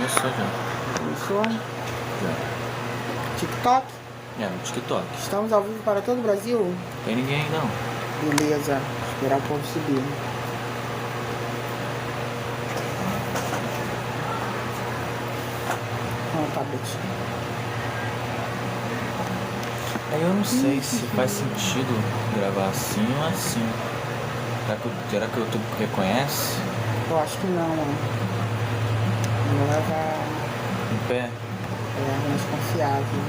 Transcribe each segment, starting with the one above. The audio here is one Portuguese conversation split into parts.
começou já. Começou? Já. TikTok? No TikTok. Estamos ao vivo para todo o Brasil? Tem ninguém aí não. Beleza. Esperar o povo subir. Tablet. Aí eu não sei se faz sentido gravar assim ou assim. Será que o YouTube reconhece? Eu acho que não, ó. Não leva. Em pé? É mais confiável.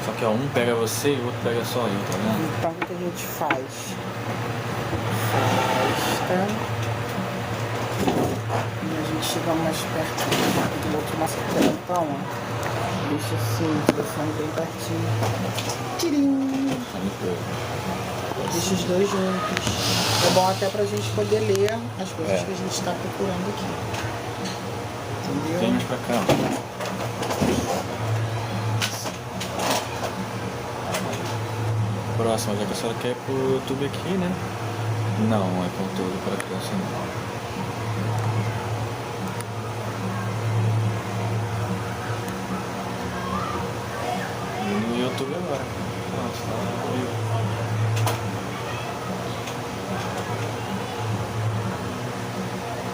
Só que um pega você e o outro pega só eu, tá vendo? Então o que a gente faz? Afasta. E a gente chega mais perto do outro mais perto. Então, ó. Deixa assim, o telefone bem pertinho. Tirim! Deixa os dois juntos. É bom até pra gente poder ler as coisas que a gente está procurando aqui. Entendeu? Vem mais pra cá. Próximo, já que a senhora quer ir pro YouTube aqui, né? Não, é conteúdo para criança não. No YouTube agora. Nossa, tá ao vivo.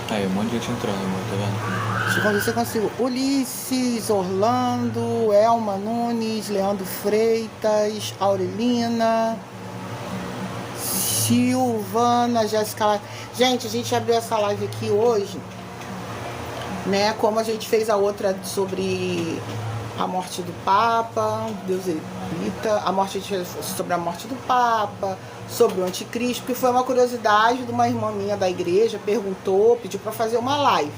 Aí, um monte de gente entrando, amor, tá vendo? Deixa eu ver se eu consigo. Ulisses, Orlando, Elma Nunes, Leandro Freitas, Aurelina, Silvana, Jéssica. Gente, a gente abriu essa live aqui hoje, né? Como a gente fez a outra sobre a morte do Papa, Deus evita, a gente fez sobre a morte do Papa, sobre o anticristo, que foi uma curiosidade de uma irmã minha da igreja, perguntou, pediu para fazer uma live.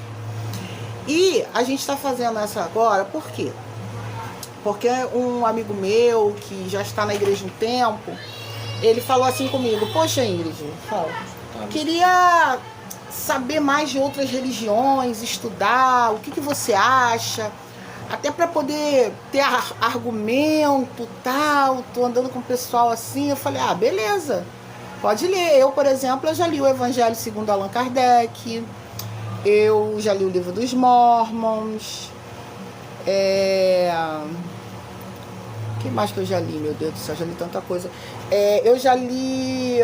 E a gente está fazendo essa agora, por quê? Porque um amigo meu, que já está na igreja um tempo, ele falou assim comigo: poxa, Ingrid, queria saber mais de outras religiões, estudar, o que você acha, até para poder ter argumento, tal. Tô andando com o pessoal assim. Eu falei: beleza, pode ler. Eu, por exemplo, eu já li o Evangelho segundo Allan Kardec, eu já li o livro dos Mormons, o que mais que eu já li, meu Deus do céu, já li tanta coisa. Eu já li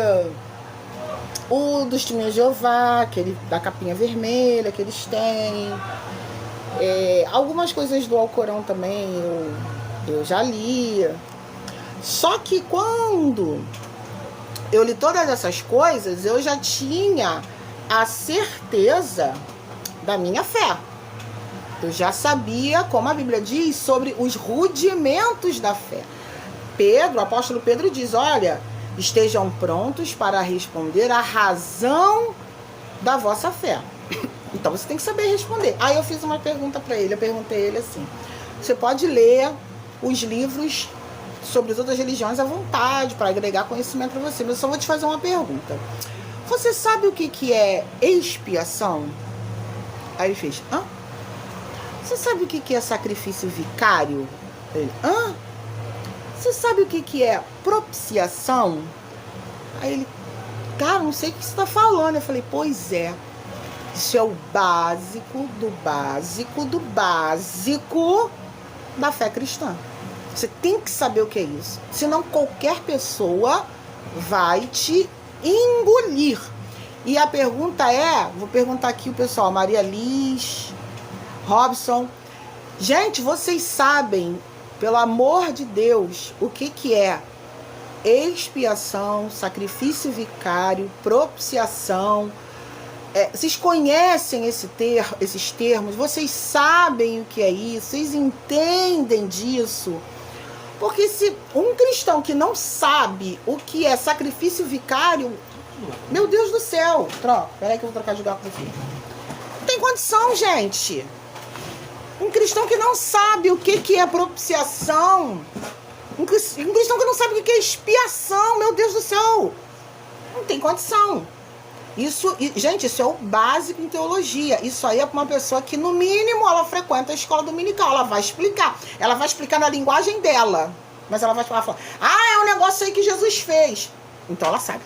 o dos Testemunhos de Jeová, aquele da capinha vermelha que eles têm. Algumas coisas do Alcorão também eu já li. Só que quando eu li todas essas coisas, eu já tinha a certeza da minha fé. Eu já sabia, como a Bíblia diz, sobre os rudimentos da fé. O apóstolo Pedro diz: olha, estejam prontos para responder a razão da vossa fé. Então você tem que saber responder. Aí eu fiz uma pergunta para ele. Eu perguntei a ele assim: você pode ler os livros sobre as outras religiões à vontade, para agregar conhecimento para você, mas eu só vou te fazer uma pergunta. Você sabe o que é expiação? Aí ele fez: você sabe o que é sacrifício vicário? Ele: você sabe o que é propiciação? Aí ele: cara, não sei o que você está falando. Eu falei: pois é. Isso é o básico do básico do básico da fé cristã. Você tem que saber o que é isso. Senão qualquer pessoa vai te engolir. E a pergunta vou perguntar aqui o pessoal, Maria Liz, Robson. Gente, vocês sabem, pelo amor de Deus, o que é expiação, sacrifício vicário, propiciação? Vocês conhecem esses termos? Vocês sabem o que é isso? Vocês entendem disso? Porque se um cristão que não sabe o que é sacrifício vicário, meu Deus do céu, peraí que eu vou trocar de lugar com você. Não tem condição, gente. Um cristão que não sabe o que é propiciação, um cristão que não sabe o que é expiação, meu Deus do céu, não tem condição. Gente, isso é o básico em teologia. Isso aí é para uma pessoa que, no mínimo, ela frequenta a escola dominical. Ela vai explicar. Ela vai explicar na linguagem dela. Mas ela vai falar: é um negócio aí que Jesus fez. Então ela sabe.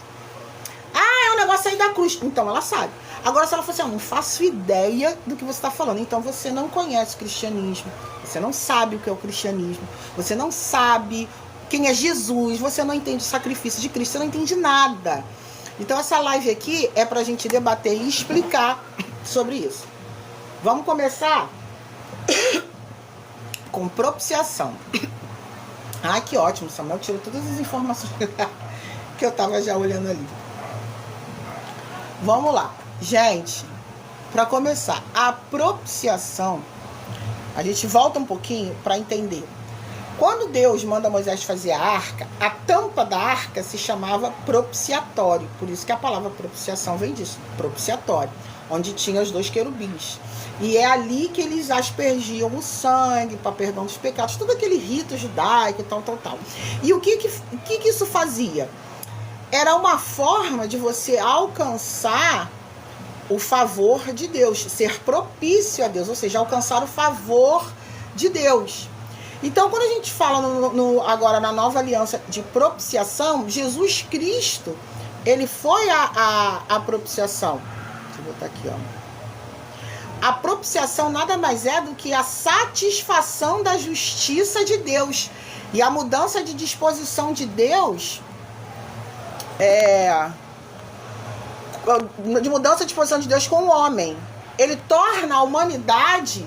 É um negócio aí da cruz. Então ela sabe. Agora, se ela fosse, eu não faço ideia do que você está falando, então você não conhece o cristianismo, você não sabe o que é o cristianismo, você não sabe quem é Jesus, você não entende o sacrifício de Cristo, você não entende nada. Então, essa live aqui é pra gente debater e explicar sobre isso. Vamos começar com propiciação. Ah, que ótimo, Samuel tirou todas as informações que eu tava já olhando ali. Vamos lá. Gente, para começar, a propiciação, a gente volta um pouquinho para entender. Quando Deus manda Moisés fazer a arca, a tampa da arca se chamava propiciatório. Por isso que a palavra propiciação vem disso, propiciatório, onde tinha os 2 querubins. E é ali que eles aspergiam o sangue para perdão dos pecados, todo aquele rito judaico, tal. E o que isso fazia? Era uma forma de você alcançar o favor de Deus, ser propício a Deus, ou seja, alcançar o favor de Deus. Então, quando a gente fala agora na nova aliança de propiciação, Jesus Cristo, ele foi a propiciação. Deixa eu botar aqui, ó. A propiciação nada mais é do que a satisfação da justiça de Deus. E a mudança de disposição de Deus de mudança de disposição de Deus com o homem. Ele torna a humanidade,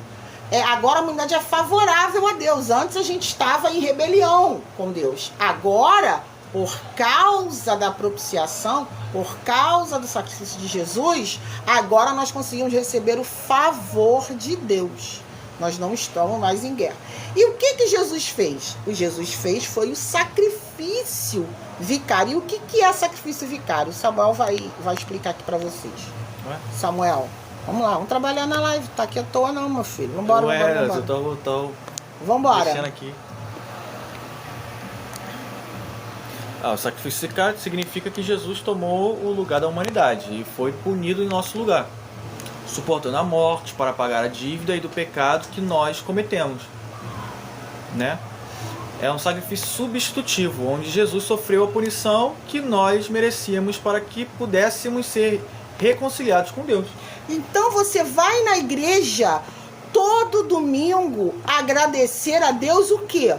agora a humanidade é favorável a Deus. Antes a gente estava em rebelião com Deus. Agora, por causa da propiciação, por causa do sacrifício de Jesus, agora nós conseguimos receber o favor de Deus. Nós não estamos mais em guerra. E o que Jesus fez? O Jesus fez foi o sacrifício vicário. E o que é sacrifício vicário? Samuel vai explicar aqui para vocês. Samuel, vamos lá, vamos trabalhar na live. Tá aqui à toa não, meu filho. Vambora. Eu tô vambora. Aqui. O sacrifício vicário significa que Jesus tomou o lugar da humanidade e foi punido em nosso lugar, suportando a morte para pagar a dívida e do pecado que nós cometemos, né? É um sacrifício substitutivo, onde Jesus sofreu a punição que nós merecíamos para que pudéssemos ser reconciliados com Deus. Então você vai na igreja todo domingo agradecer a Deus o quê?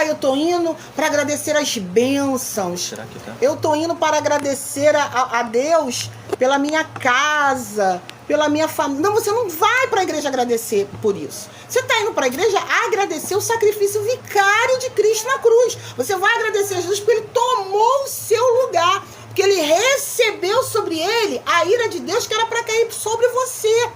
Eu tô indo para agradecer as bênçãos. Será que tá? Eu tô indo para agradecer a Deus pela minha casa, pela minha família. Não, você não vai para a igreja agradecer por isso. Você está indo para a igreja agradecer o sacrifício vicário de Cristo na cruz. Você vai agradecer a Jesus porque ele tomou o seu lugar, porque ele recebeu sobre ele a ira de Deus que era para cair sobre você.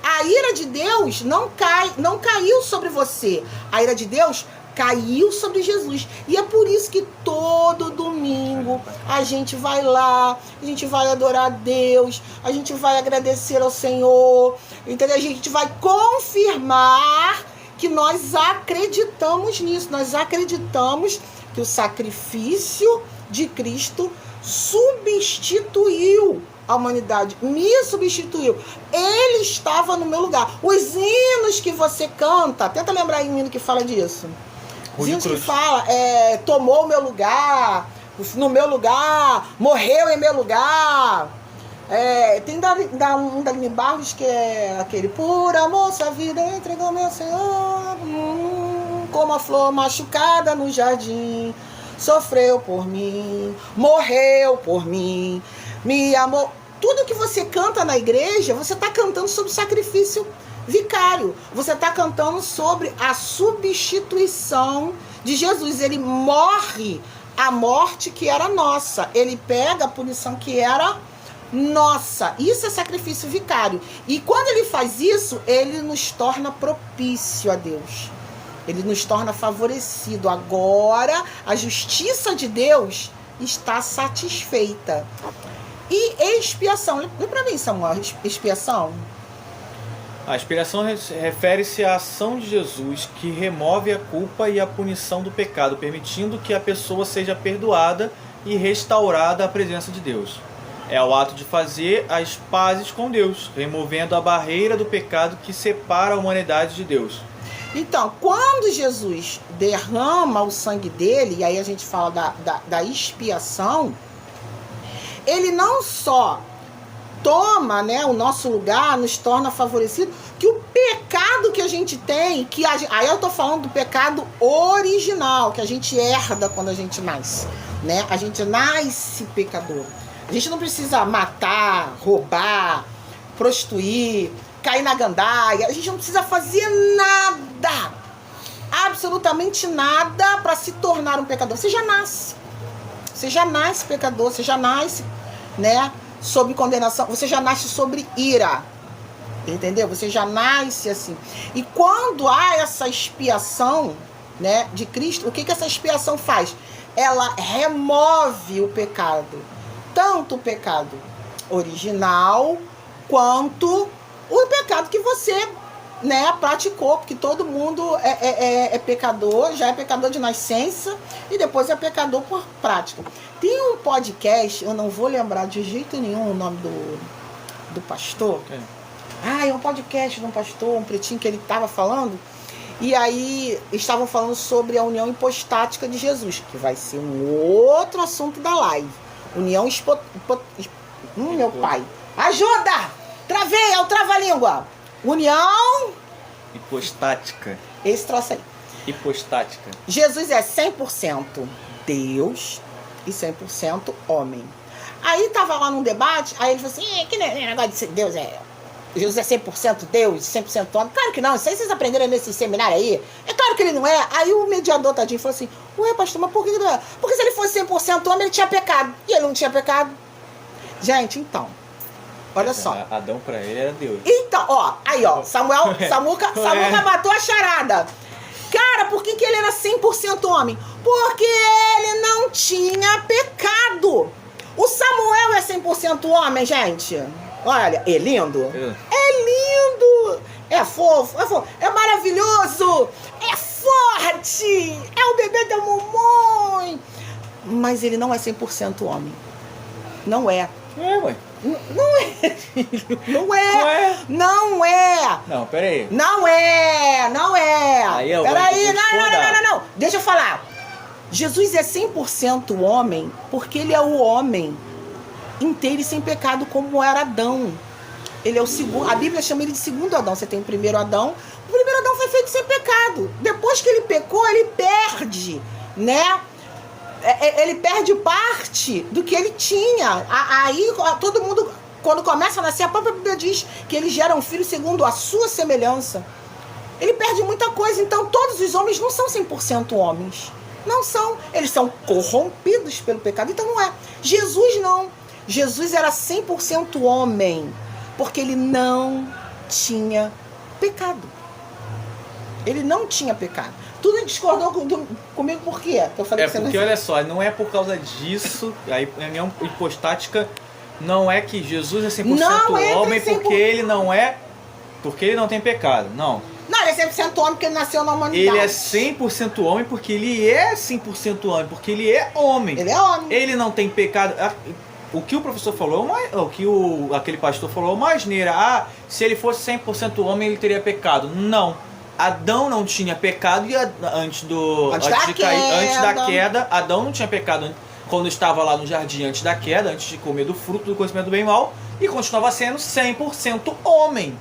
A ira de Deus não caiu sobre você. A ira de Deus caiu sobre Jesus. E é por isso que todo domingo a gente vai lá, a gente vai adorar a Deus, a gente vai agradecer ao Senhor, entendeu? A gente vai confirmar que nós acreditamos nisso. Nós acreditamos que o sacrifício de Cristo substituiu a humanidade, me substituiu. Ele estava no meu lugar. Os hinos que você canta, tenta lembrar aí um hino que fala disso. Os hinos que fala, tomou o meu lugar, no meu lugar, morreu em meu lugar. Tem um da Aline Barros que é aquele: por amor sua vida entregou meu Senhor, como a flor machucada no jardim, sofreu por mim, morreu por mim, me amou. Tudo que você canta na igreja, você está cantando sobre o sacrifício vicário. Você está cantando sobre a substituição de Jesus. Ele morre a morte que era nossa. Ele pega a punição que era nossa. Isso é sacrifício vicário. E quando ele faz isso, ele nos torna propício a Deus. Ele nos torna favorecido. Agora, a justiça de Deus está satisfeita. E expiação. Lembra pra mim, Samuel, expiação? A expiação refere-se à ação de Jesus que remove a culpa e a punição do pecado, permitindo que a pessoa seja perdoada e restaurada à presença de Deus. É o ato de fazer as pazes com Deus, removendo a barreira do pecado que separa a humanidade de Deus. Então, quando Jesus derrama o sangue dele, e aí a gente fala da expiação, ele não só toma, né, o nosso lugar, nos torna favorecido, que o pecado que a gente tem, aí eu tô falando do pecado original, que a gente herda quando a gente nasce, né? A gente nasce pecador. A gente não precisa matar, roubar, prostituir, cair na gandaia. A gente não precisa fazer nada, absolutamente nada, para se tornar um pecador. Você já nasce pecador, você já nasce, né, sob condenação, você já nasce sobre ira, entendeu? Você já nasce assim. E quando há essa expiação, né, de Cristo, o que essa expiação faz? Ela remove o pecado, tanto o pecado original quanto o pecado que você, né, praticou, porque todo mundo é pecador, já é pecador de nascença e depois é pecador por prática. Tem um podcast, eu não vou lembrar de jeito nenhum o nome do pastor. É um podcast de um pastor, um pretinho, que ele estava falando, e aí estavam falando sobre a união hipostática de Jesus, que vai ser um outro assunto da live. União meu pai. Ajuda! Travei, é o trava-língua. União hipostática. Esse troço aí. Hipostática. Jesus é 100% Deus e 100% homem. Aí tava lá num debate, aí ele falou assim, que negócio de ser Deus Jesus é 100% Deus, 100% homem. Claro que não, isso aí vocês aprenderam nesse seminário aí. É claro que ele não é. Aí o mediador, tadinho, falou assim, ué, pastor, mas por que não é? Porque se ele fosse 100% homem, ele tinha pecado. E ele não tinha pecado. Gente, então, olha só. Adão pra ele era Deus. Então, ó, aí ó, Samuca matou a charada. Cara, por que ele era 100% homem? Porque ele não tinha pecado. O Samuel é 100% homem, gente. Olha, é lindo. É lindo. É fofo, é maravilhoso. É forte. É o bebê da mamãe. Mas ele não é 100% homem. Não é. Ué. Não é, filho. Não é. Não é. Não, peraí. Não é. Aí eu peraí, não. Deixa eu falar. Jesus é 100% homem porque ele é o homem inteiro e sem pecado, como era Adão. Ele é o segundo. A Bíblia chama ele de segundo Adão. Você tem o primeiro Adão. O primeiro Adão foi feito sem pecado. Depois que ele pecou, ele perde, né? Ele perde parte do que ele tinha. Aí todo mundo, quando começa a nascer, a própria Bíblia diz que ele gera um filho segundo a sua semelhança. Ele perde muita coisa. Então todos os homens não são 100% homens. Não são. Eles são corrompidos pelo pecado. Então não é. Jesus não. Jesus era 100% homem, porque ele não tinha pecado. Ele não tinha pecado. Tu não discordou comigo por quê? Que eu falei que porque olha só, não é por causa disso, a união hipostática não é que Jesus é 100% homem porque ele não tem pecado, não. Não, ele é 100% homem porque ele nasceu na humanidade. Ele é 100% homem porque ele é 100% homem, porque ele é homem. Ele é homem. Ele não tem pecado. O que o professor falou, o que aquele pastor falou, uma asneira. Se ele fosse 100% homem, ele teria pecado. Não. Adão não tinha pecado e antes da queda, Adão não tinha pecado quando estava lá no jardim antes da queda, antes de comer do fruto do conhecimento do bem e mal, e continuava sendo 100% homem.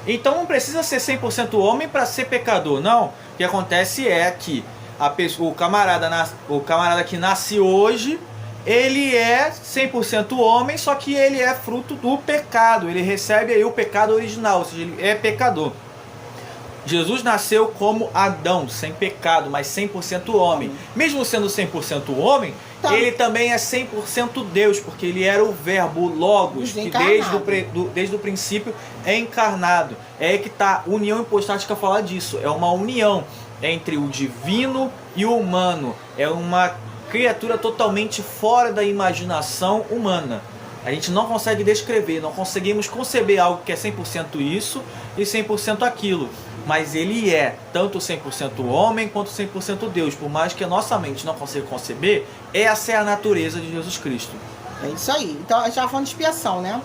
Então não precisa ser 100% homem para ser pecador, não. O que acontece é que o camarada que nasce hoje, ele é 100% homem, só que ele é fruto do pecado. Ele recebe aí o pecado original, ou seja, ele é pecador. Jesus nasceu como Adão, sem pecado, mas 100% homem. Mesmo sendo 100% homem, ele também é 100% Deus, porque ele era o verbo Logos, que desde o princípio é encarnado. É aí que está, união hipostática fala disso. É uma união entre o divino e o humano. É uma criatura totalmente fora da imaginação humana. A gente não consegue descrever, não conseguimos conceber algo que é 100% isso e 100% aquilo. Mas ele é tanto 100% homem quanto 100% Deus. Por mais que a nossa mente não consiga conceber, essa é a natureza de Jesus Cristo. É isso aí. Então a gente estava falando de expiação, né?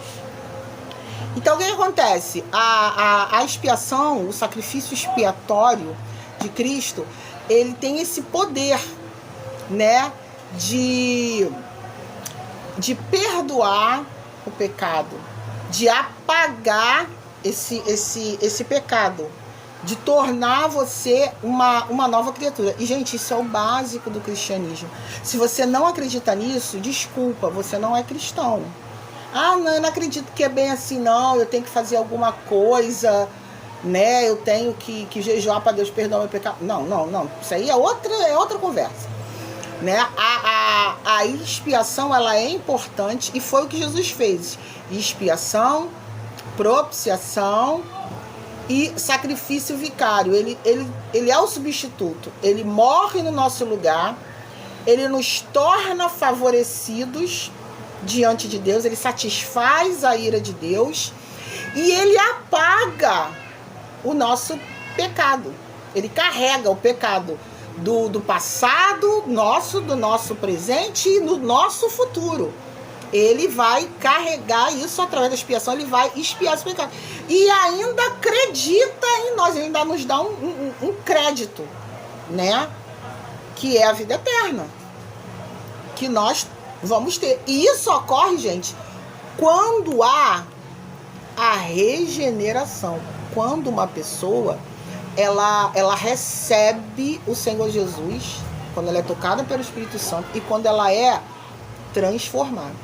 Então o que acontece? A expiação, o sacrifício expiatório de Cristo, ele tem esse poder, né? De perdoar o pecado, de apagar esse pecado, de tornar você uma nova criatura. E, gente, isso é o básico do cristianismo. Se você não acredita nisso, desculpa, você não é cristão. Ah, não, eu não acredito que é bem assim, não, eu tenho que fazer alguma coisa, né? Eu tenho que jejuar para Deus perdoar meu pecado. Não. Isso aí é outra conversa. Né? A expiação, ela é importante, e foi o que Jesus fez. Expiação, propiciação e sacrifício vicário. Ele é o substituto. Ele morre no nosso lugar. Ele nos torna favorecidos diante de Deus. Ele satisfaz a ira de Deus. E ele apaga o nosso pecado. Ele carrega o pecado do passado nosso, do nosso presente e do nosso futuro. Ele vai carregar isso através da expiação, ele vai expiar esse pecado. E ainda acredita em nós, ele ainda nos dá um crédito, né? Que é a vida eterna. Que nós vamos ter. E isso ocorre, gente, quando há a regeneração. Quando uma pessoa, ela recebe o Senhor Jesus, quando ela é tocada pelo Espírito Santo e quando ela é transformada.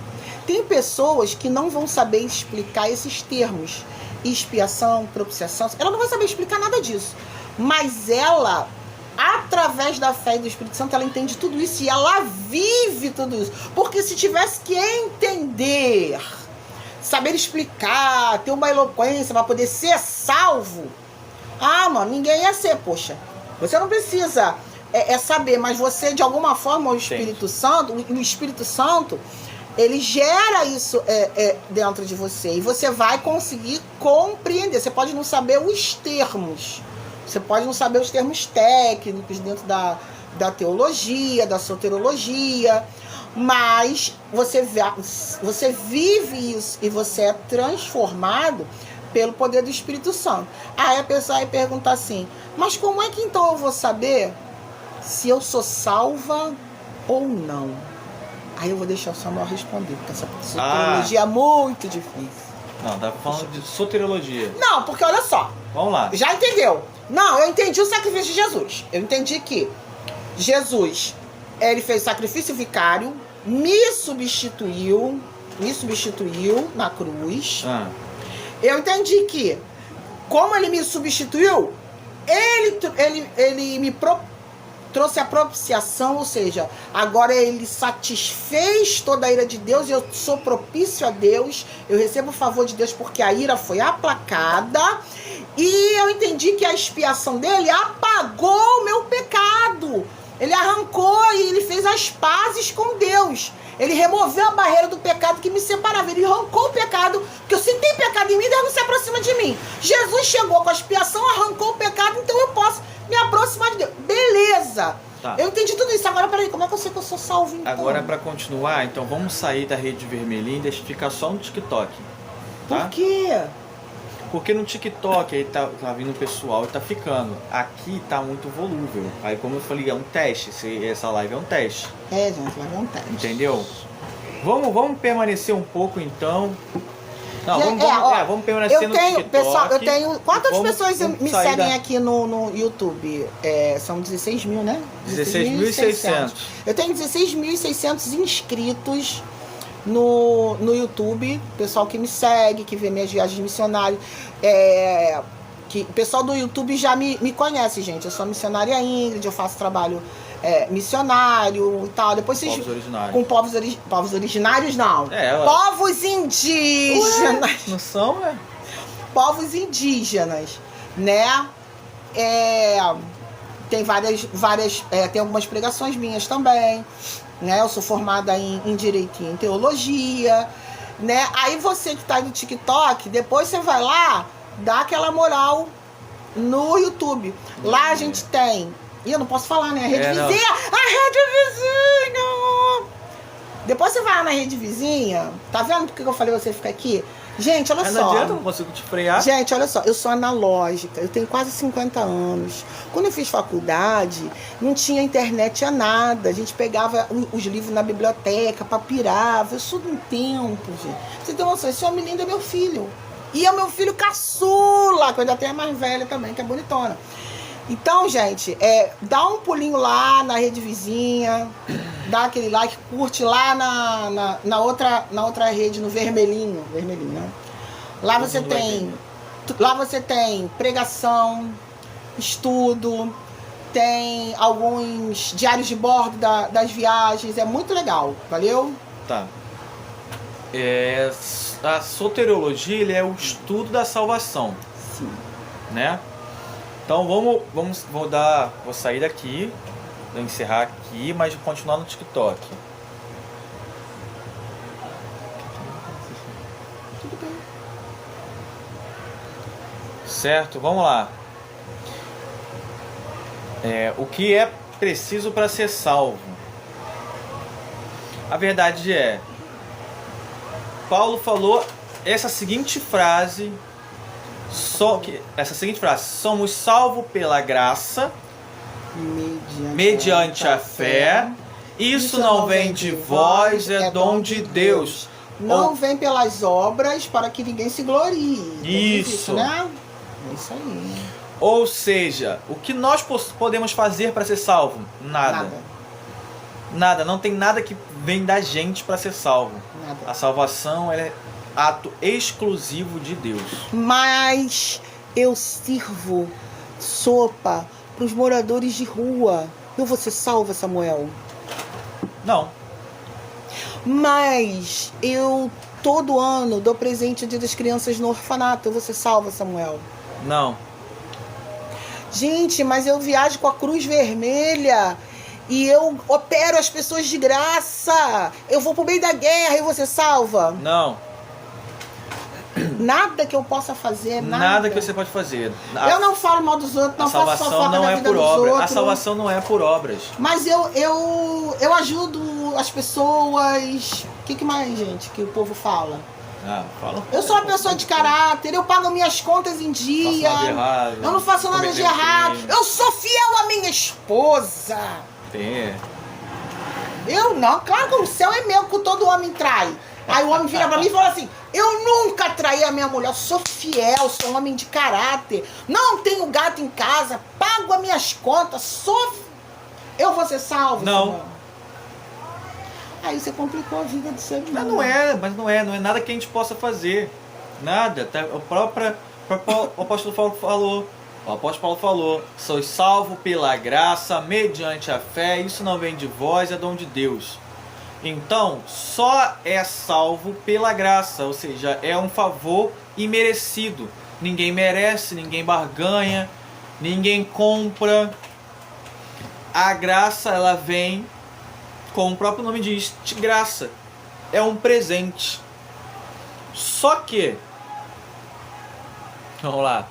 Tem pessoas que não vão saber explicar esses termos, expiação, propiciação, ela não vai saber explicar nada disso, mas ela, através da fé e do Espírito Santo, ela entende tudo isso e ela vive tudo isso, porque se tivesse que entender, saber explicar, ter uma eloquência para poder ser salvo, mano, ninguém ia ser, poxa, você não precisa saber, mas você, de alguma forma, o Espírito Santo, ele gera isso dentro de você. E você vai conseguir compreender. Você pode não saber os termos. Você pode não saber os termos técnicos dentro da teologia, da soterologia. Mas você vive isso e você é transformado pelo poder do Espírito Santo. Aí a pessoa vai perguntar assim, mas como é que então eu vou saber se eu sou salva ou não? Aí eu vou deixar o Samuel responder, porque essa soteriologia é muito difícil. Não, dá pra falar de soteriologia. Não, porque olha só. Vamos lá. Já entendeu? Não, eu entendi o sacrifício de Jesus. Eu entendi que Jesus, ele fez sacrifício vicário, me substituiu na cruz. Eu entendi que, como ele me substituiu, ele me trouxe a propiciação, ou seja, agora ele satisfez toda a ira de Deus, eu sou propício a Deus, eu recebo o favor de Deus porque a ira foi aplacada, e eu entendi que a expiação dele apagou o meu pecado, ele arrancou e ele fez as pazes com Deus, ele removeu a barreira do pecado que me separava, ele arrancou o pecado, porque eu senti pecado em mim, Deus não se aproxima de mim. Jesus chegou com a expiação, arrancou o pecado, então eu posso me aproximar de Deus. Beleza. Tá. Eu entendi tudo isso. Agora, peraí, como é que eu sei que eu sou salvo, então? Agora, pra continuar, então vamos sair da rede vermelhinha e deixa ficar só no TikTok. Tá? Por quê? Porque no TikTok aí tá vindo o pessoal e tá ficando. Aqui tá muito volúvel. Aí, como eu falei, é um teste. Essa live é um teste. Gente, live é um teste. Entendeu? Vamos permanecer um pouco, então. Não, vamos permanecer no TikTok. Pessoal, eu tenho... Quantas pessoas me seguem aqui no YouTube? São 16 mil, né? 16.600. Eu tenho 16.600 inscritos no YouTube. Pessoal que me segue, que vê minhas viagens missionárias. O pessoal do YouTube já me conhece, gente. Eu sou a missionária Ingrid, eu faço trabalho missionário e tal. Depois vocês... Povos originários. Com povos originários, não. Povos indígenas. Ué, não são, né? Povos indígenas, né? Tem várias tem algumas pregações minhas também, né? Eu sou formada em Direito e em Teologia, né? Aí você que tá aí no TikTok, depois você vai lá, dá aquela moral no YouTube. Lá a gente tem... E eu não posso falar, né? A rede vizinha! Não. A rede vizinha! Depois você vai lá na rede vizinha. Tá vendo por que eu falei você ficar aqui? Gente, olha Mas só. não adianta, eu não consigo te frear. Gente, olha só, eu sou analógica, eu tenho quase 50 anos. Quando eu fiz faculdade, não tinha internet, tinha nada. A gente pegava os livros na biblioteca, papirava. Eu sou de um tempo, gente. Você tem noção, esse homem lindo é meu filho. E é meu filho caçula, que eu ainda tenho a mais velha também, que é bonitona. Então, gente, dá um pulinho lá na rede vizinha, dá aquele like, curte lá na outra rede, no vermelhinho, né? Lá você tem pregação, estudo, tem alguns diários de bordo das viagens, é muito legal, valeu? Tá. A soteriologia, ele é o estudo da salvação. Sim. Né? Então vou sair daqui, vou encerrar aqui, mas vou continuar no TikTok. Tudo bem. Certo? Vamos lá. O que é preciso para ser salvo? A verdade é, Paulo falou essa seguinte frase, somos salvos pela graça, mediante a fé. Isso não vem de vós, é dom de Deus. Não vem pelas obras para que ninguém se glorie. Isso. Né? É isso aí. Ou seja, o que nós podemos fazer para ser salvo? Nada. Não tem nada que vem da gente para ser salvo. Nada. A salvação é ato exclusivo de Deus. Mas eu sirvo sopa para os moradores de rua. Eu vou ser salva, Samuel? Não. Mas eu todo ano dou presente Dia das Crianças no orfanato. Eu vou ser salva, Samuel? Não. Gente, mas eu viajo com a Cruz Vermelha e eu opero as pessoas de graça. Eu vou pro meio da guerra e você salva? Não. Nada que eu possa fazer, nada. Nada que você pode fazer. Eu não falo mal dos outros, não faço fofoca da vida dos outros. A salvação não é por obras. Mas eu ajudo as pessoas. O que mais, gente, que o povo fala? Fala. Eu sou uma pessoa de caráter, eu pago minhas contas em dia. Faço nada errado, eu não faço nada de errado. crime. Eu sou fiel à minha esposa. Eu não, claro que o céu é meu, que todo homem trai. Aí o homem vira pra mim e fala assim: eu nunca traí a minha mulher, eu sou fiel, sou um homem de caráter, não tenho gato em casa, pago as minhas contas, eu vou ser salvo? Não. Senhor? Aí você complicou a vida do ser humano. Mas não é nada que a gente possa fazer. Nada. O apóstolo Paulo falou, sois salvo pela graça, mediante a fé, isso não vem de vós, é dom de Deus. Então, só é salvo pela graça, ou seja, é um favor imerecido. Ninguém merece, ninguém barganha, ninguém compra. A graça, ela vem, como o próprio nome diz, de graça. É um presente. Só que, vamos lá.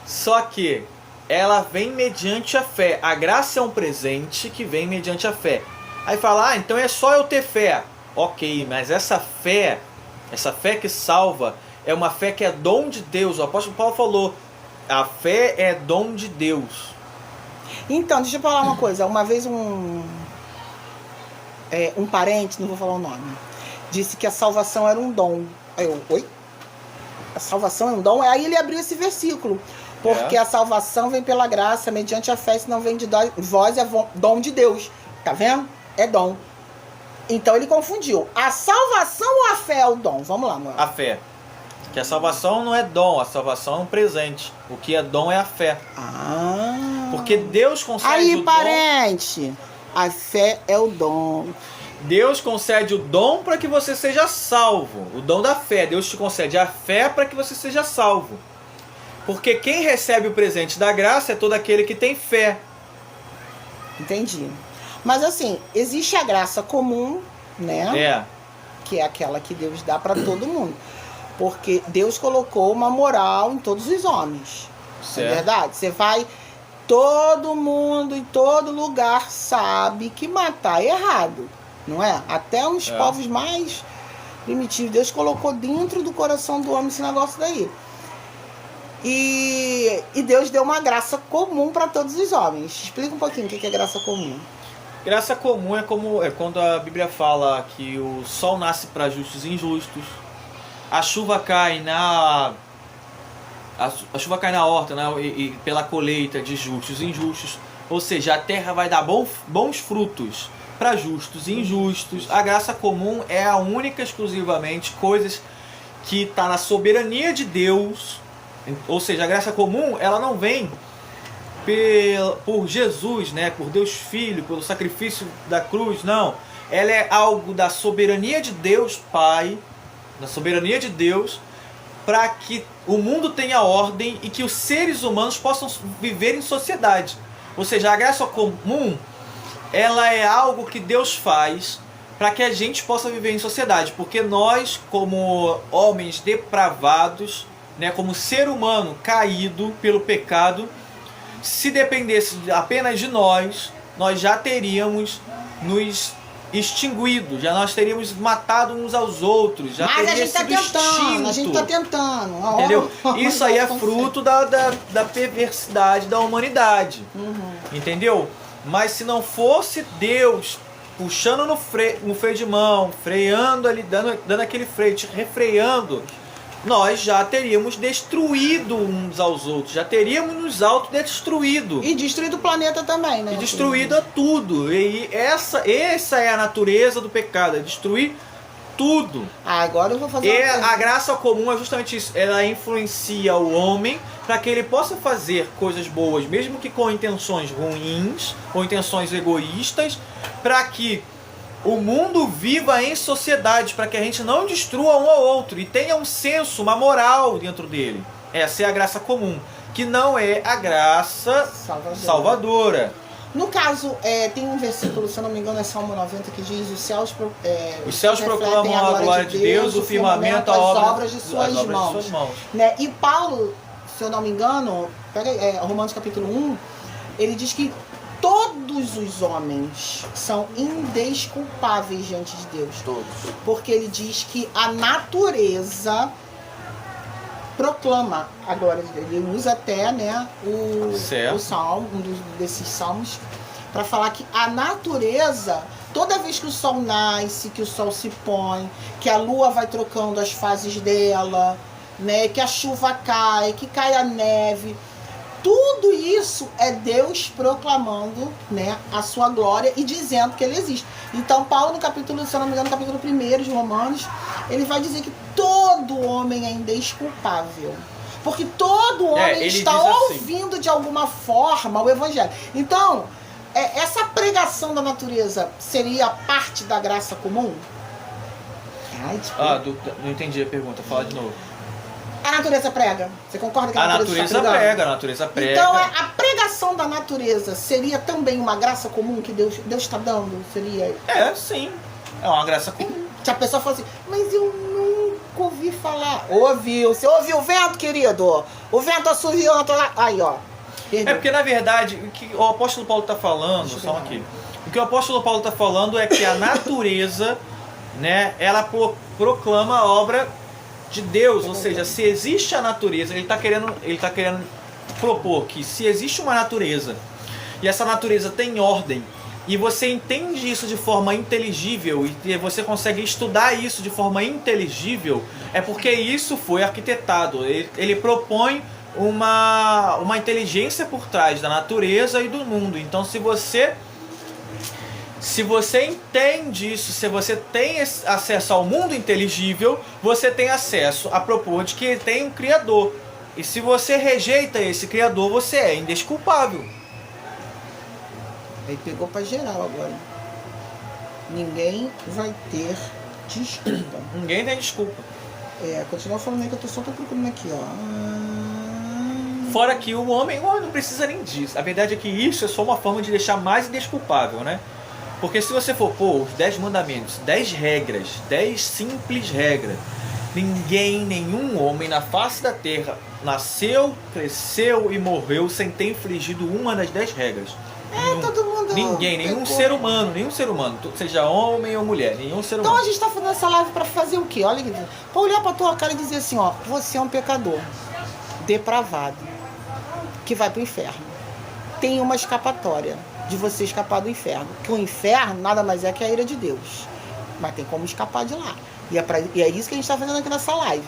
Só que ela vem mediante a fé. A graça é um presente que vem mediante a fé. Aí fala, então é só eu ter fé. Ok, mas essa fé que salva, é uma fé que é dom de Deus. O apóstolo Paulo falou, a fé é dom de Deus. Então, deixa eu falar uma coisa. Uma vez um parente, não vou falar o nome, disse que a salvação era um dom. Aí eu, oi? A salvação é um dom? Aí ele abriu esse versículo. Porque a salvação vem pela graça, mediante a fé, se não vem de vós, é dom de Deus. Tá vendo? É dom. Então ele confundiu. A salvação ou a fé é o dom? Vamos lá, mano. A fé. Que a salvação não é dom, a salvação é um presente. O que é dom é a fé. Porque Deus concede aí, o parente, a fé é o dom. Deus concede o dom para que você seja salvo. O dom da fé. Deus te concede a fé para que você seja salvo. Porque quem recebe o presente da graça é todo aquele que tem fé. Entendi. Mas assim, existe a graça comum, né? Que é aquela que Deus dá para todo mundo. Porque Deus colocou uma moral em todos os homens. Certo. É verdade? Você vai... Todo mundo, em todo lugar, sabe que matar é errado. Não é? Até uns povos mais primitivo. Deus colocou dentro do coração do homem esse negócio daí. E Deus deu uma graça comum para todos os homens. Explica um pouquinho o que é graça comum. Graça comum é quando a Bíblia fala que o sol nasce para justos e injustos, a chuva cai na horta, né, e pela colheita de justos e injustos, ou seja, a terra vai dar bons frutos para justos e injustos. A graça comum é a única, exclusivamente, coisas que está na soberania de Deus, ou seja, a graça comum ela não vem por Jesus, né, por Deus Filho, pelo sacrifício da cruz, não. Ela é algo da soberania de Deus Pai, da soberania de Deus, para que o mundo tenha ordem e que os seres humanos possam viver em sociedade. Ou seja, a graça comum, ela é algo que Deus faz para que a gente possa viver em sociedade, porque nós, como homens depravados, né, como ser humano caído pelo pecado, se dependesse apenas de nós já teríamos nos extinguido, já nós teríamos matado uns aos outros, já Mas teria sido extinto. A gente tá tentando. Entendeu? Isso aí é fruto da perversidade da humanidade. Entendeu? Mas se não fosse Deus puxando no freio de mão, freando ali, dando aquele freio, refreando, nós já teríamos destruído uns aos outros, já teríamos nos autodestruído. E destruído o planeta também, né? E destruído a tudo. E essa é a natureza do pecado, é destruir tudo. Agora eu vou fazer E a graça comum é justamente isso, ela influencia o homem para que ele possa fazer coisas boas, mesmo que com intenções ruins, com intenções egoístas, para que o mundo viva em sociedade, para que a gente não destrua um ao outro e tenha um senso, uma moral dentro dele. Essa é a graça comum, que não é a graça salvadora. No caso, tem um versículo, se eu não me engano, é Salmo 90, que diz: os céus proclamam a glória de Deus, o firmamento as obras de suas mãos. Né? E Paulo, se eu não me engano, Romanos capítulo 1, ele diz que todos os homens são indesculpáveis diante de Deus. Todos. Porque ele diz que a natureza proclama a glória de Deus. Ele usa até, né, o salmo, desses salmos, para falar que a natureza, toda vez que o sol nasce, que o sol se põe, que a lua vai trocando as fases dela, né, que a chuva cai, que cai a neve, tudo isso é Deus proclamando, né, a sua glória e dizendo que ele existe. Então Paulo, no capítulo, se eu não me engano, no capítulo 1 de Romanos, ele vai dizer que todo homem é indesculpável. Porque todo homem está ouvindo de alguma forma o evangelho. Então, essa pregação da natureza seria parte da graça comum? Não entendi a pergunta, fala de novo. A natureza prega. Você concorda que a natureza prega? A natureza prega. Então, a pregação da natureza seria também uma graça comum que Deus está dando? Seria? Sim. É uma graça comum. Se a pessoa fala assim, mas eu nunca ouvi falar. Ouviu. Você ouviu o vento, querido? O vento assoviou na tua... Aí, ó. Perdeu. É porque, na verdade, o que o apóstolo Paulo está falando... Só aqui. O que o apóstolo Paulo está falando é que a natureza, né, ela proclama a obra de Deus, ou seja, se existe a natureza, ele está querendo propor que se existe uma natureza e essa natureza tem ordem e você entende isso de forma inteligível e você consegue estudar isso de forma inteligível, é porque isso foi arquitetado. Ele propõe uma inteligência por trás da natureza e do mundo. Então, se você entende isso, se você tem acesso ao mundo inteligível, você tem acesso a propor de que tem um Criador. E se você rejeita esse Criador, você é indesculpável. Aí pegou pra geral agora. Ninguém vai ter desculpa. Ninguém tem desculpa. Continua falando aí que eu só tô procurando aqui, ó. Fora que o homem não precisa nem disso. A verdade é que isso é só uma forma de deixar mais indesculpável, né? Porque se você for pôr os 10 mandamentos, 10 regras, 10 simples regras, nenhum homem na face da terra nasceu, cresceu e morreu sem ter infligido uma das 10 regras. Todo mundo Ninguém, nenhum pecou. nenhum ser humano, seja homem ou mulher, nenhum ser Então a humano. gente tá fazendo essa live pra fazer o quê? Olha aqui. Pra olhar pra tua cara e dizer assim, ó, você é um pecador, depravado, que vai pro inferno. Tem uma escapatória de você escapar do inferno. Que o inferno nada mais é que a ira de Deus. Mas tem como escapar de lá. E é isso que a gente tá fazendo aqui nessa live.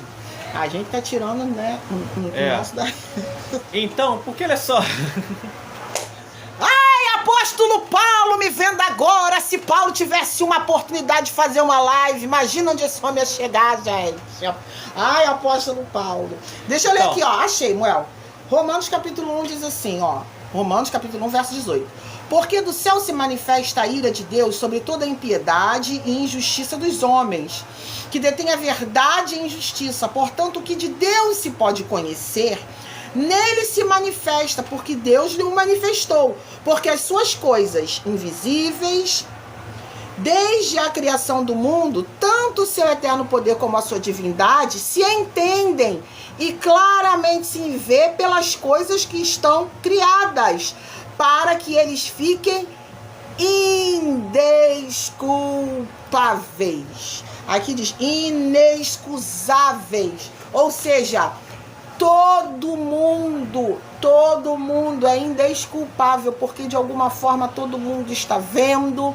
A gente tá tirando, né, o nosso da... Então, porque olha só. Ai, apóstolo Paulo, me vendo agora. Se Paulo tivesse uma oportunidade de fazer uma live, imagina onde esse homem ia chegar, gente. Ai, apóstolo Paulo. Deixa eu ler Então. aqui, ó. Achei, Moel. Romanos capítulo 1 diz assim, ó. Romanos capítulo 1, verso 18. Porque do céu se manifesta a ira de Deus sobre toda a impiedade e injustiça dos homens, que detêm a verdade e a injustiça. Portanto, o que de Deus se pode conhecer, nele se manifesta, porque Deus lhe o manifestou. Porque as suas coisas invisíveis, desde a criação do mundo, tanto o seu eterno poder como a sua divindade, se entendem e claramente se vê pelas coisas que estão criadas, para que eles fiquem indesculpáveis. Aqui diz inexcusáveis. Ou seja, todo mundo é indesculpável, porque de alguma forma todo mundo está vendo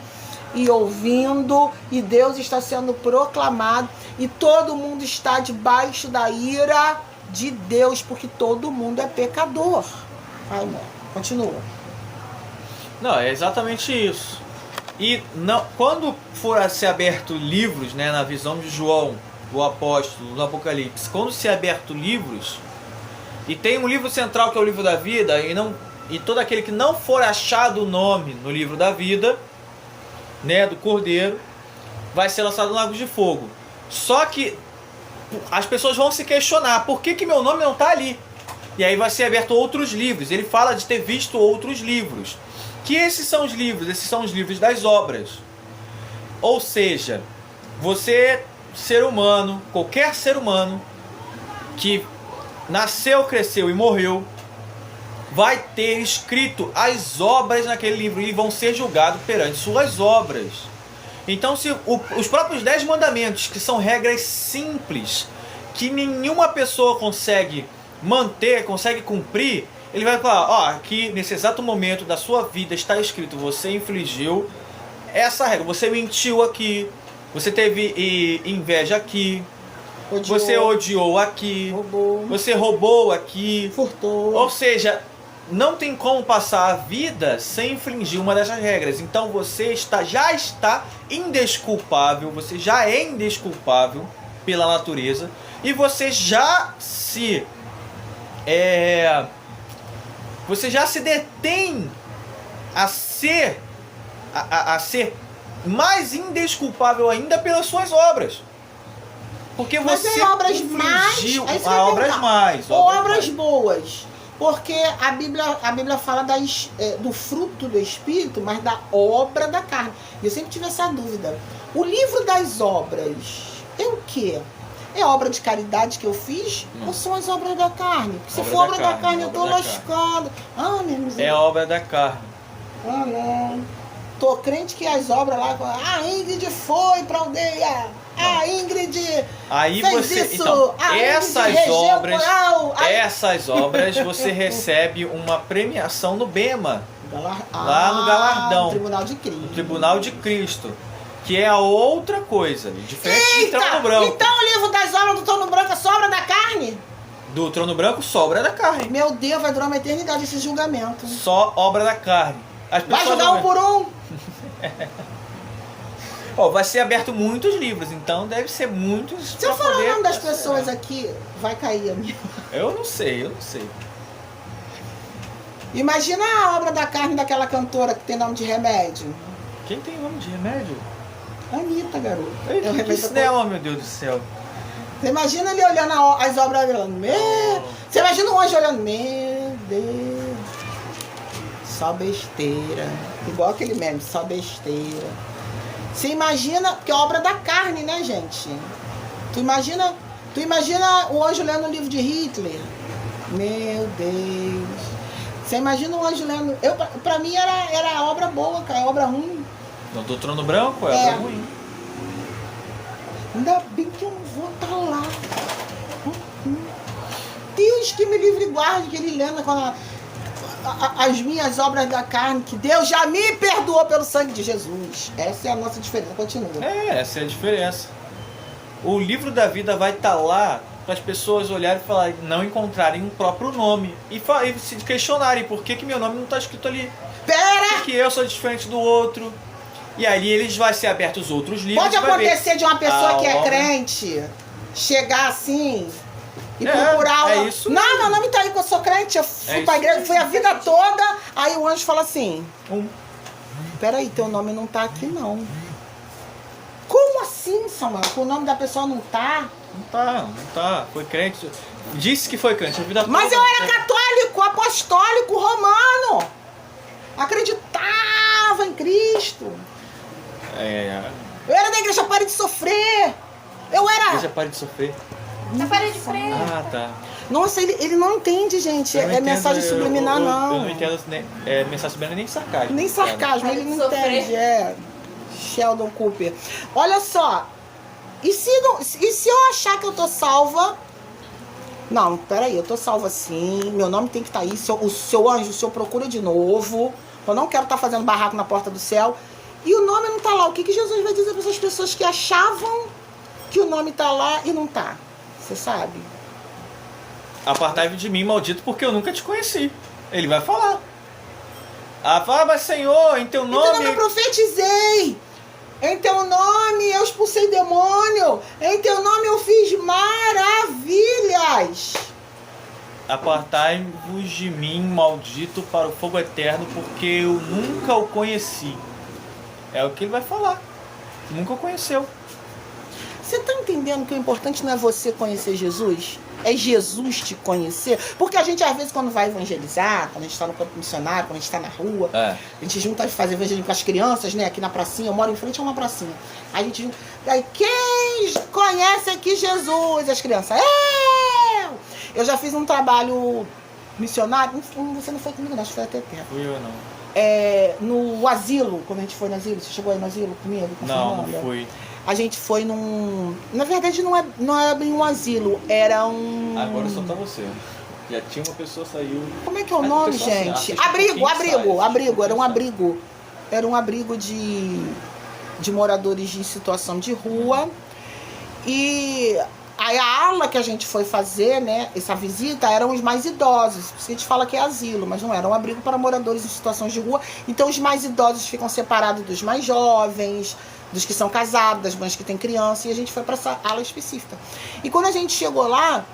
e ouvindo, e Deus está sendo proclamado, e todo mundo está debaixo da ira de Deus, porque todo mundo é pecador. Ai, amor, continua. Não, é exatamente isso. E não, quando for a ser aberto livros, né, na visão de João, o apóstolo, no Apocalipse, quando se aberto livros, e tem um livro central que é o livro da vida, e todo aquele que não for achado o nome no livro da vida, né, do Cordeiro, vai ser lançado no lago de fogo. Só que as pessoas vão se questionar, por que meu nome não está ali? E aí vai ser aberto outros livros. Ele fala de ter visto outros livros. Que esses são os livros? Esses são os livros das obras. Ou seja, você, ser humano, qualquer ser humano que nasceu, cresceu e morreu, vai ter escrito as obras naquele livro e vão ser julgados perante suas obras. Então, se os próprios 10 mandamentos, que são regras simples, que nenhuma pessoa consegue manter, consegue cumprir, ele vai falar, ó, aqui nesse exato momento da sua vida está escrito, você infligiu essa regra, você mentiu aqui, você teve inveja aqui, você odiou aqui, você roubou aqui, furtou. Ou seja, não tem como passar a vida sem infringir uma dessas regras. Então você já está indesculpável, você já é indesculpável pela natureza, e você já se detém a ser mais indesculpável ainda pelas suas obras. Porque mas você obras infligiu mais, obras mais. Ou obras boas. Porque a Bíblia fala do fruto do Espírito, mas da obra da carne. E eu sempre tive essa dúvida. O livro das obras é o quê? É obra de caridade que eu fiz? Ou são as obras da carne? Se Obra for da obra da carne, carne, eu tô obra da lascado. Ah, meu Deus. É a obra da carne. Ah, não. Tô crente que as obras lá... A Ingrid foi pra aldeia. A Ingrid aí fez você, isso. então, A essas Ingrid regeu obras, coral. essas obras você recebe uma premiação no Bema, lá no No galardão, Tribunal de Cristo. no Tribunal de Cristo, que é a outra coisa, diferente do Trono Branco. Então o livro das obras do Trono Branco é só obra da carne? Do Trono Branco, só obra da carne. Meu Deus, vai durar uma eternidade esse julgamento. Só obra da carne. As Vai pessoas julgar um por um? vai ser aberto muitos livros, então deve ser muitos. Se eu falar o nome das acelerar. pessoas aqui, vai cair a minha. Eu não sei. Imagina a obra da carne daquela cantora que tem nome de remédio. Quem tem nome de remédio? Anitta, garoto. O que remédio isso é, meu Deus do céu? Você imagina ele olhando as obras dele, Você imagina o anjo olhando, meu Deus. Só besteira. Igual aquele meme, só besteira. Você imagina, porque é obra da carne, né, gente? Tu imagina o anjo lendo o livro de Hitler? Meu Deus. Você imagina um anjo lendo. Pra mim era obra boa, cara, obra ruim. No do Trono Branco É. ruim. Ainda bem que eu não vou estar lá. Deus que me livre e guarde, que ele lembra quando as minhas obras da carne, que Deus já me perdoou pelo sangue de Jesus. Essa é a nossa diferença. Continua. Essa é a diferença. O livro da vida vai estar lá para as pessoas olharem e falar, não encontrarem um próprio nome. E se questionarem por que meu nome não está escrito ali. Pera! Porque eu sou diferente do outro. E ali eles vão ser abertos outros livros. Pode acontecer de uma pessoa que é crente chegar assim e procurar é isso não, mesmo. meu nome tá aí que eu sou crente, eu fui pra igreja, fui a vida toda. Aí o anjo fala assim: peraí, teu nome não tá aqui não. Como assim, Samuel? O nome da pessoa não tá? Não tá. Foi crente. Disse que foi crente a vida toda. Mas eu era católico, apostólico, romano. Acreditava em Cristo. Eu era da igreja Pare de Sofrer. Eu era. Igreja Pare de Sofrer. Na parede preta. Ah, tá. Nossa, ele não entende, gente. Eu não entendo, mensagem subliminar, não. Eu não entendo mensagem subliminar nem sarcasmo. Nem sarcasmo, ele não Sofrer. entende. Sheldon Cooper. Olha só. E se eu achar que eu tô salva? Não, peraí, eu tô salva sim. Meu nome tem que estar aí. O seu anjo, o senhor procura de novo. Eu não quero estar fazendo barraco na porta do céu. E o nome não tá lá. O que Jesus vai dizer para essas pessoas que achavam que o nome tá lá e não tá? Você sabe? Apartai-vos de mim, maldito, porque eu nunca te conheci. Ele vai falar. Mas Senhor, em teu Em teu nome nome... eu profetizei. Em teu nome eu expulsei demônio. Em teu nome eu fiz maravilhas. Apartai-vos de mim, maldito, para o fogo eterno, porque eu nunca o conheci. É o que ele vai falar. Nunca o conheceu. Você está entendendo que o importante não é você conhecer Jesus? É Jesus te conhecer? Porque a gente, às vezes, quando vai evangelizar, quando a gente está no campo missionário, quando a gente está na rua, a gente junta de fazer evangelismo com as crianças, né? Aqui na pracinha, eu moro em frente a uma pracinha. A gente junta. Aí, quem conhece aqui Jesus? As crianças. Eu já fiz um trabalho missionário. Você não foi comigo, não, acho que foi até tempo. Fui eu, não. No asilo, quando a gente foi no asilo. Você chegou aí no asilo comigo? Com Não fui. A gente foi num... Na verdade, não é bem um asilo, era um... Agora só tá você. Já tinha uma pessoa saiu. Como é que é o nome, gente? Abrigo. Era um abrigo. Era um abrigo de moradores em situação de rua. E aí a ala que a gente foi fazer, né, essa visita, eram os mais idosos. Por isso que a gente fala que é asilo, mas não era um abrigo para moradores em situações de rua. Então os mais idosos ficam separados dos mais jovens, dos que são casados, das mães que têm criança, e a gente foi para essa ala específica. E quando a gente chegou lá,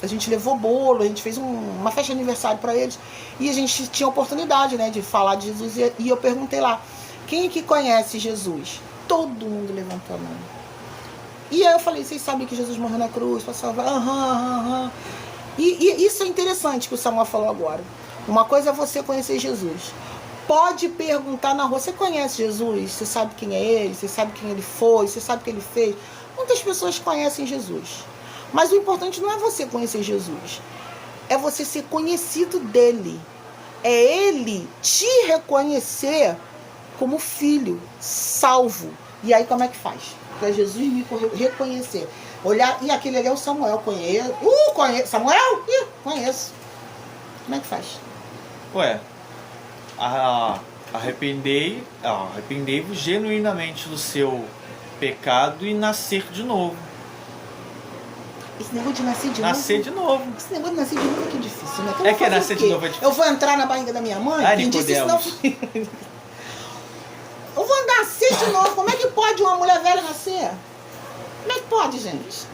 a gente levou bolo, a gente fez uma festa de aniversário para eles, e a gente tinha a oportunidade, né, de falar de Jesus, e eu perguntei lá, quem que conhece Jesus? Todo mundo levantou a mão. E aí eu falei, vocês sabem que Jesus morreu na cruz para salvar? E isso é interessante que o Samuel falou agora. Uma coisa é você conhecer Jesus. Pode perguntar na rua, você conhece Jesus? Você sabe quem é ele? Você sabe quem ele foi? Você sabe o que ele fez? Muitas pessoas conhecem Jesus. Mas o importante não é você conhecer Jesus. É você ser conhecido dele. É ele te reconhecer como filho, salvo. E aí como é que faz? Para Jesus me reconhecer. Olhar, e aquele ali é o Samuel, conheço. Conheço. Samuel? Conheço. Como é que faz? Arrependei-vos genuinamente do seu pecado e nascer de novo. Esse negócio de nascer de Nascer novo. de novo. Esse negócio de nascer de novo é que é difícil, né? É que nascer de novo é difícil. Eu vou entrar na barriga da minha mãe? Quem disse isso não foi. Eu vou nascer de novo. Como é que pode uma mulher velha nascer? Como é que pode, gente?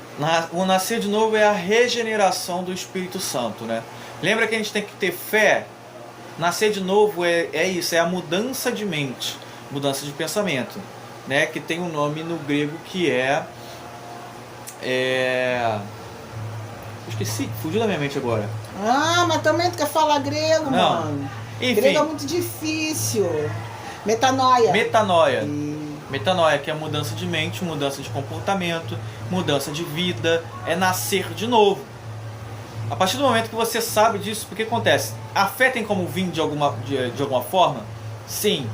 O nascer de novo é a regeneração do Espírito Santo, né? Lembra que a gente tem que ter fé? Nascer de novo é isso, é a mudança de mente, mudança de pensamento, né? Que tem um nome no grego que esqueci, fugiu da minha mente agora. Mas também tu quer falar grego, Não. mano. Enfim. Grego é muito difícil. Metanoia. Metanoia, que é mudança de mente, mudança de comportamento, mudança de vida, é nascer de novo. A partir do momento que você sabe disso, o que acontece? A fé tem como vir de alguma forma? Sim.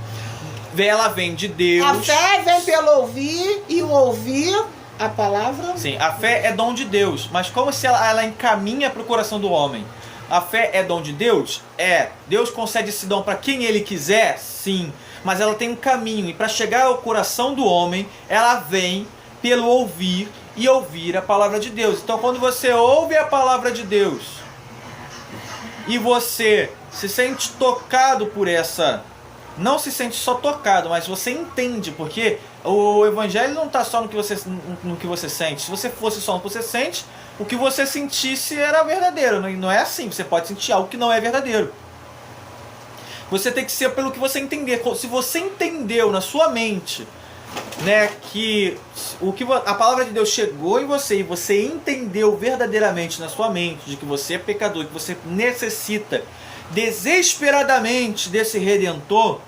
Ela vem de Deus. A fé vem pelo ouvir e o ouvir a palavra. Sim, a fé é dom de Deus, mas como se ela encaminha para o coração do homem? A fé é dom de Deus? É. Deus concede esse dom para quem Ele quiser? Sim. Mas ela tem um caminho, e para chegar ao coração do homem, ela vem pelo ouvir e ouvir a palavra de Deus. Então, quando você ouve a palavra de Deus e você se sente tocado por essa, não se sente só tocado, mas você entende, porque o evangelho não está só no que você sente. Se você fosse só no que você sente, o que você sentisse era verdadeiro. Não é assim, você pode sentir algo que não é verdadeiro. Você tem que ser pelo que você entender. Se você entendeu na sua mente, né, que a palavra de Deus chegou em você e você entendeu verdadeiramente na sua mente de que você é pecador, que você necessita desesperadamente desse Redentor,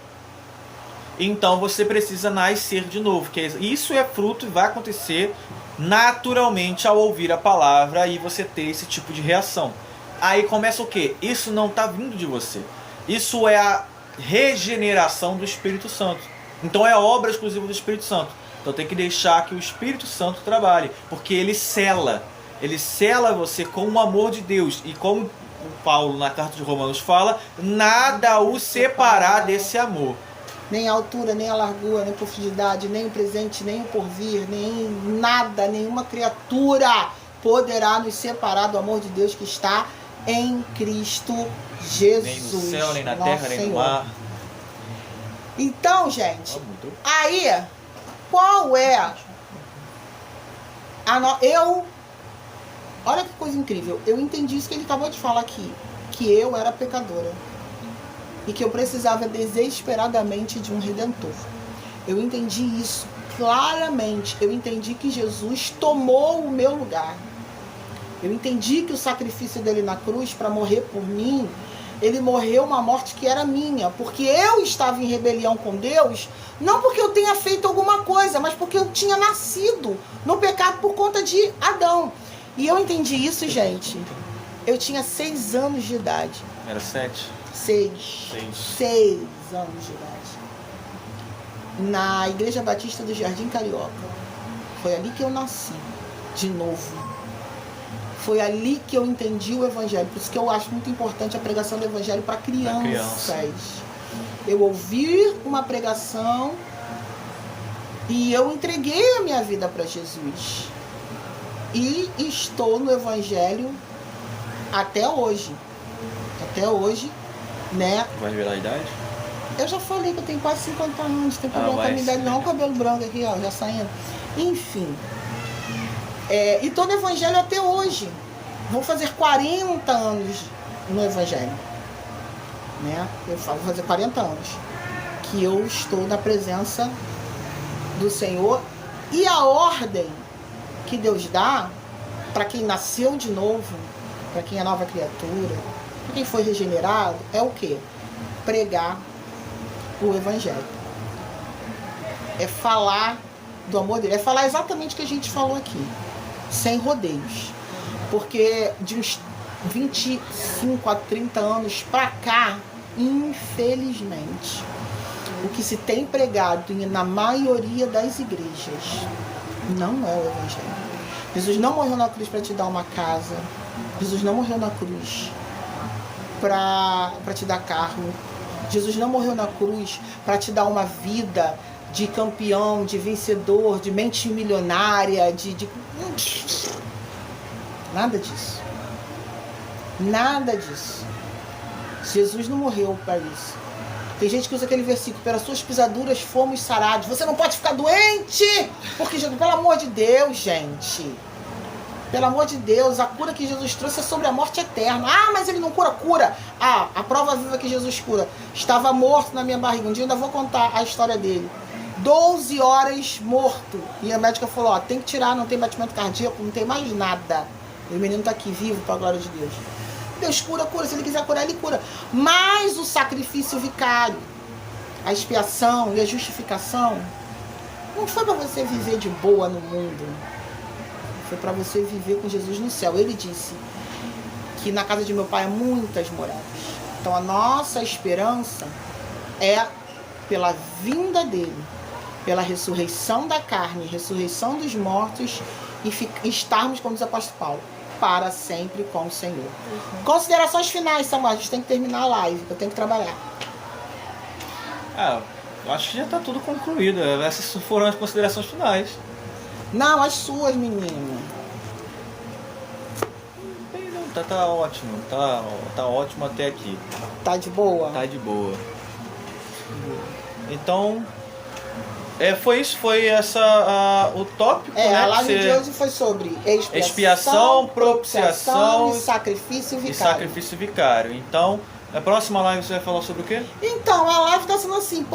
então você precisa nascer de novo. Isso é fruto e vai acontecer naturalmente ao ouvir a palavra e você ter esse tipo de reação. Aí começa o quê? Isso não está vindo de você. Isso é a regeneração do Espírito Santo. Então é obra exclusiva do Espírito Santo. Então tem que deixar que o Espírito Santo trabalhe, porque ele sela você com o amor de Deus. E como o Paulo na carta de Romanos fala, nada o separar desse amor. Nem a altura, nem a largura, nem a profundidade, nem o presente, nem o porvir, nem nada, nenhuma criatura poderá nos separar do amor de Deus que está em Cristo Jesus. Nem no céu, nem na terra, nem no mar. Então, gente, aí, qual é olha que coisa incrível. Eu entendi isso que ele acabou de falar aqui, que eu era pecadora e que eu precisava desesperadamente de um Redentor. Eu entendi isso claramente. Eu entendi que Jesus tomou o meu lugar. Eu entendi que o sacrifício dele na cruz para morrer por mim, ele morreu uma morte que era minha, porque eu estava em rebelião com Deus, não porque eu tenha feito alguma coisa, mas porque eu tinha nascido no pecado por conta de Adão. E eu entendi isso, gente. Eu tinha 6 anos de idade. Era 7? 6 anos de idade. Na Igreja Batista do Jardim Carioca. Foi ali que eu nasci, de novo. Foi ali que eu entendi o Evangelho. Por isso que eu acho muito importante a pregação do Evangelho para crianças. Eu ouvi uma pregação e eu entreguei a minha vida para Jesus. E estou no Evangelho até hoje. Até hoje, né? Vai revelar a idade? Eu já falei que eu tenho quase 50 anos. Tem problema com a minha idade, não. Olha o cabelo branco aqui, ó, já saindo. Enfim. E tô no Evangelho até hoje. Vou fazer 40 anos no Evangelho. Né? Eu vou fazer 40 anos que eu estou na presença do Senhor. E a ordem que Deus dá para quem nasceu de novo, para quem é nova criatura, para quem foi regenerado, é o quê? Pregar o Evangelho. É falar do amor dele. É falar exatamente o que a gente falou aqui. Sem rodeios. Porque de uns 25 a 30 anos pra cá, infelizmente, o que se tem pregado na maioria das igrejas não é o Evangelho. Jesus não morreu na cruz para te dar uma casa. Jesus não morreu na cruz para te dar carro. Jesus não morreu na cruz para te dar uma vida de campeão, de vencedor, de mente milionária, Nada disso. Nada disso. Jesus não morreu para isso. Tem gente que usa aquele versículo: pelas suas pisaduras fomos sarados. Você não pode ficar doente, porque, pelo amor de Deus, gente. Pelo amor de Deus, a cura que Jesus trouxe é sobre a morte eterna. Ah, mas ele não cura? Cura. Ah, a prova viva que Jesus cura. Estava morto na minha barriga. Um dia eu ainda vou contar a história dele. 12 horas morto. E a médica falou: ó, tem que tirar, não tem batimento cardíaco, não tem mais nada. E o menino está aqui vivo, para a glória de Deus. Deus cura. Se ele quiser curar, ele cura. Mas o sacrifício vicário, a expiação e a justificação, não foi para você viver de boa no mundo. Foi para você viver com Jesus no céu. Ele disse: que na casa de meu pai há muitas moradas. Então a nossa esperança é pela vinda dele, pela ressurreição da carne, ressurreição dos mortos e estarmos, como diz o apóstolo Paulo, para sempre com o Senhor. Considerações finais, Samuel. A gente tem que terminar a live, eu tenho que trabalhar. Eu acho que já está tudo concluído. Essas foram as considerações finais. Não, as suas, menino. Tá ótimo. Tá ótimo até aqui. Tá de boa? Tá de boa. Então, foi isso. Foi o tópico. Né, a live de hoje foi sobre expiação, propiciação e sacrifício vicário. Então, na próxima live você vai falar sobre o quê? Então, a live tá sendo assim,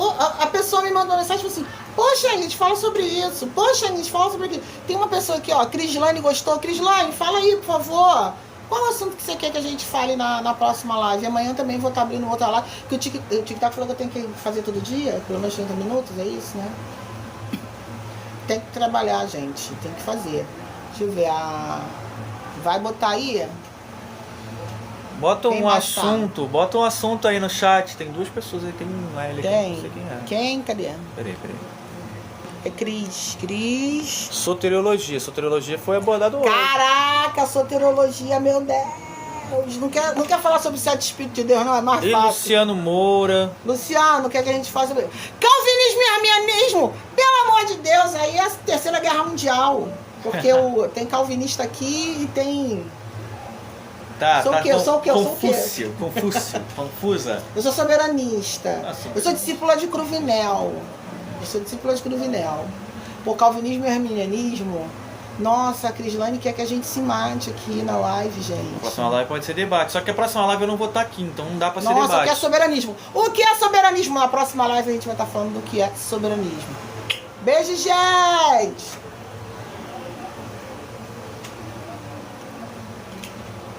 a pessoa me mandou mensagem assim, poxa, a gente fala sobre isso, poxa, a gente fala sobre aquilo. Tem uma pessoa aqui, ó, Crislane gostou. Crislane, fala aí, por favor. Qual o assunto que você quer que a gente fale na próxima live? Amanhã também vou estar abrindo outra live, que o TikTok falou que eu tenho que fazer todo dia, pelo menos 30 minutos, é isso, né? Tem que trabalhar, gente, tem que fazer. Deixa eu ver, vai botar aí? Bota um assunto aí no chat. Tem 2 pessoas aí, tem um L aqui, não sei quem é. Quem? Cadê? Peraí. É Cris. Soteriologia. Soteriologia foi abordado hoje. Caraca, soteriologia, meu Deus. Não quer falar sobre 7 Espíritos de Deus, não, é mais fácil. Luciano Moura. Luciano, quer que a gente faça sobre calvinismo e arminianismo? Pelo amor de Deus, aí é a Terceira Guerra Mundial. Porque tem calvinista aqui e tem... Sou o quê? Confusa. Eu sou soberanista. Eu sou discípula de Cruvinel. Por calvinismo e arminianismo. Nossa, a Crislane quer que a gente se mate aqui na live, gente. A próxima live pode ser debate. Só que a próxima live eu não vou estar aqui, então não dá pra ser debate. debate. Nossa, o que é soberanismo? O que é soberanismo? Na próxima live a gente vai estar falando do que é soberanismo. Beijo, gente!